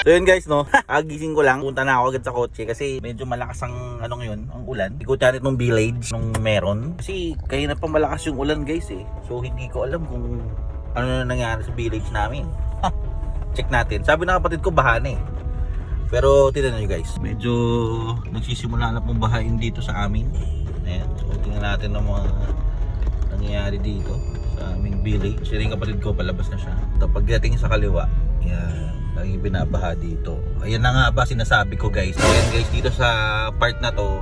So yun guys, no, kagising ko lang, punta na ako agad sa kotse kasi medyo malakas ang ano ngayon, ang ulan. Ikot natin nung village nung meron. Kasi kaya na pa malakas yung ulan guys eh. So hindi ko alam kung ano na nangyari sa village namin. Check natin. Sabi ng kapatid ko baha na eh. Pero tingnan nyo guys, medyo nagsisimula na pong bahain dito sa amin. Ayan, so tingnan natin ang mga nangyayari dito sa aming village. Siya rin kapatid ko, palabas na siya. Tapos pagdating sa kaliwa, yan, laging binabaha dito. Ayan na nga ba sinasabi ko guys. Ayan guys, dito sa part na to,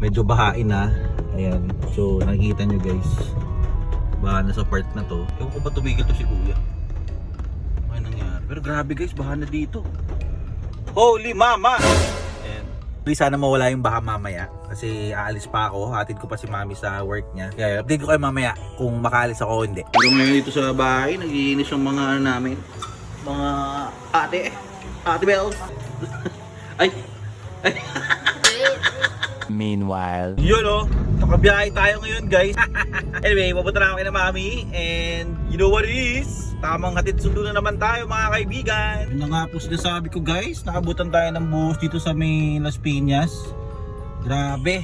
medyo bahain na. Ayan, so nakikita nyo guys, baha na sa part na to. Ewan ko ba tumigil to si kuya? Ano nangyari? Pero grabe guys, baha na dito. Holy mama! Ayan. Please sana mawala yung baha mamaya. Kasi aalis pa ako, hatid ko pa si mami sa work niya. Kaya update ko kayo mamaya kung makaalis ako o hindi. Pero ngayon dito sa bahay, nagiinis yung mga ano namin. Mga ate Bel. Ay! Meanwhile, Yun o, nakabiyahe tayo ngayon guys. Anyway, papunta na ako kay na mami. And you know what it is? Tamang hatid sundo na naman tayo mga kaibigan. Yun na nga po sinasabi ko guys, nakabutan tayo ng buhos dito sa may Las Piñas. Grabe.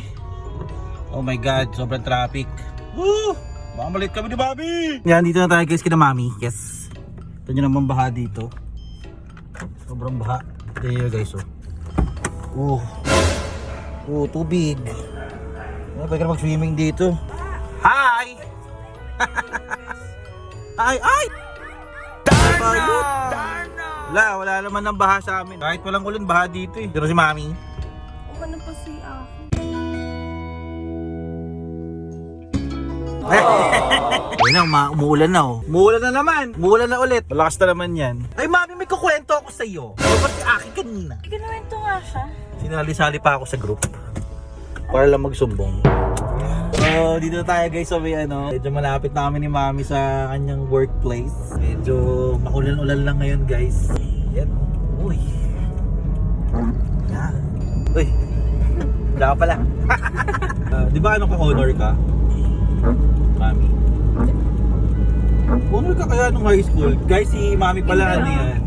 Oh my god, sobrang traffic. Woo! Baka malit kami ni Mami. Yan, dito na tayo guys kina Mami. Yes. Ito nyo naman baha dito. Sobrang baha. Ito nyo guys oh. Oh, tubig. Pwede ka mag-swimming dito. Hi! Ay! Wala naman ng baha sa amin. Kahit walang ulan, baha dito eh. Pero si Mami. Ano pa si ako? Ayun na, umuulan na oh. Umuulan na naman. Umuulan na ulit. Malakas na naman yan. Ay Mami, may kukwento ako sa iyo. Ano ba si Aki kanina? Ikinuwento nga siya. Sinali-sali pa ako sa group. Para lang magsumbong. So, dito na tayo guys sa may ano. Medyo malapit na kami ni Mami sa kanyang workplace. Medyo makulan-ulan lang ngayon guys. Yan. Uy. Yan. Uy. Wala ka pala. Di ba ano ka honor ka? Mami. Honor ka kaya nung high school? Guys, si Mami pala ano yan.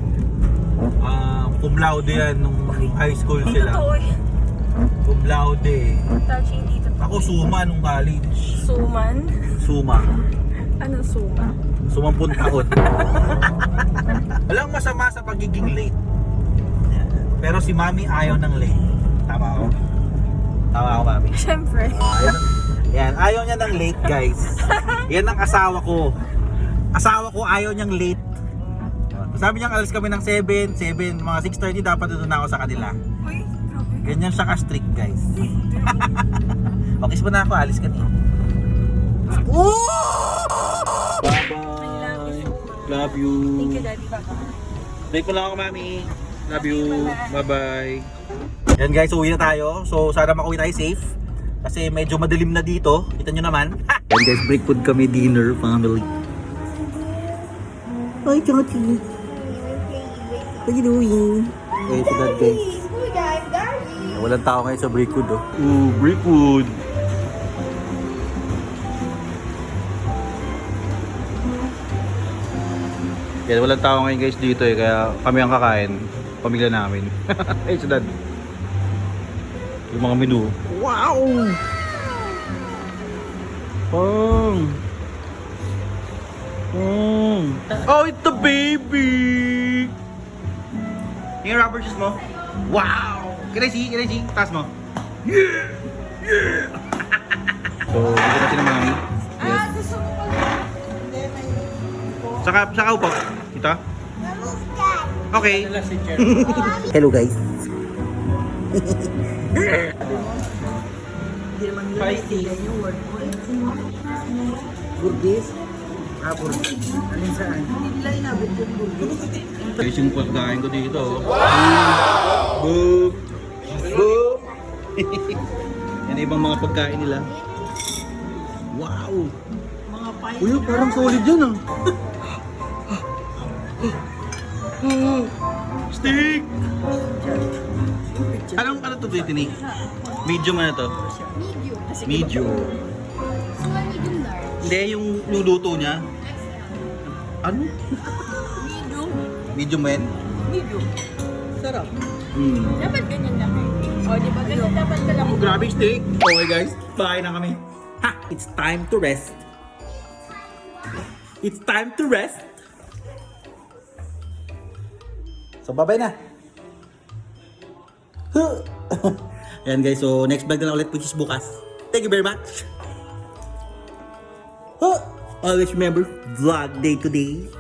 Cum laude yan nung high school Ang sila. totoo eh. Cum laude. Touching dito. Ako suma nung college. Suman? Suma. Anong suma? Sumampun taon. Walang masama sa pagiging late. Pero si Mami ayaw ng late. Tama ako? Tama ako, Mami. Siyempre. Yan, ayaw niya ng late guys. Yan ang asawa ko. Asawa ko ayaw niyang late. Sabi niya alis kami ng 7, mga 6:30 dapat doon na ako sa kanila. Uy, grabe. Ganyan siya ka-strict guys. Okay, pa na ako, alis ka niya. Bye-bye. Love you. Thank you, Daddy. Bye-bye. Break mo lang ako, Mami. Love you. Bye-bye. Yan guys, uwi na tayo. So sana makauwi tayo safe. Kasi medyo madilim na dito. Kita nyo naman. Yan guys, break food kami, dinner, family. Hi, Chachi. What are you doing? Okay, ito that guys. Walang tao ngayon sa Breakwood oh. Ooh, Breakwood. Yan, walang tao ngayon guys dito eh. Kaya kami ang kakain. Pamilya namin. Hey, sa dad. Yung mga menu. Wow! Oh, it's the baby! Yung rubber shoes mo? Wow! Can I see? Taas mo. Yeah! Yeah! So, dito na sila Mami. Yes. Gusto mo pala. Saka upo. Ito? Okay. Hello guys. Burgis? Burgis. Alin saan? Guys, yung pagkain ko dito. Wow! Boop! Boop! Yan ibang mga pagkain nila. Wow! Uy, parang solid yan ah. Stick! Ano to Tinik? Medium ano to? Medium. Hindi, yung luluto niya. Ano? Medium. Medium ba yan? Medium. Sarap. Dapat ganyan lang eh. O, di ba ganyan dapat ka lang. Oh, grabe yung steak. Okay guys, bye na kami. Ha! It's time to rest. It's time to rest. So, bye-bye na. Huh. Ayan guys, so next vlog na lang ulit which is bukas. Thank you very much. Huh. Always remember, vlog day to day.